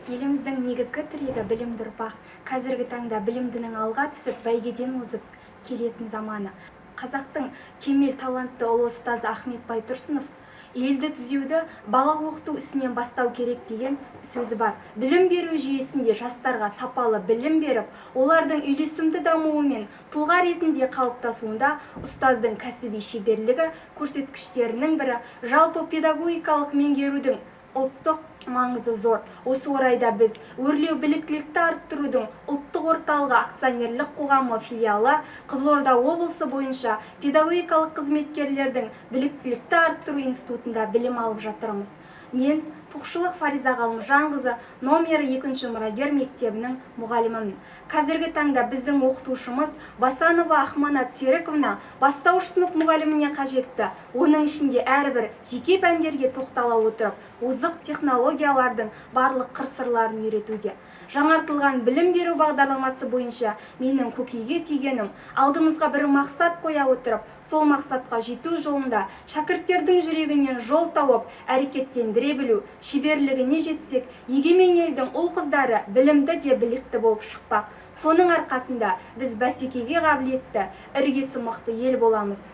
Еліміздің негізгі тірегі білімді ұрпақ. Қазіргі таңда білімдінің алға түсіп, бәйгеден озып келетін заманы. Қазақтың кемел талантты ұлы ұстазы Ахмет Байтұрсынов елді түзеуді бала оқыту ісінен бастау керек деген сөзі бар. Білім беру жүйесінде жастарға сапалы білім беріп, олардың үйлесімді дамуы мен тұлға ретінде қалыптасуында ұстаздың кәсіби шеберлігі көрсеткіштерінің бірі. Жалпы педагогикалық меңгерудің ұлттық маңызы зор. Осы орайда біз өрлеу біліктілікті арттырудың ұлттық орталығы акционерлік қоғамы филиалы Қызылорда облысы бойынша педагогикалық қызметкерлердің біліктілікті арттыру институтында білім алып жатырмыз. Мен Тоқшылық Фариза Ғалымжанқызы номері 2 мұрагер мектебінің мұғалімімін. Қазіргі таңда біздің оқытушымыз Басанова Ахманат Серіковна бастауыш сынып мұғаліміне қажетті. Оның ішінде әрбір жеке пәндерге тоқтала отырып, озық технологиялардың барлық қыр-сырларын үйретуде. Жаңартылған білім беру бағдарламасы бойынша менің көкейге түйгенім, алдымызға бір мақсат қоя отырып, сол мақсатқа жету жолында шәкірттердің жүрегінен жол тауып, әрекеттендіре білу, шеберлігіне жетсек, егемен елдің ұл-қыздары білімді де білікті болып шықпақ. Соның арқасында біз бәсекеге қабілетті, іргесі мықты ел боламыз.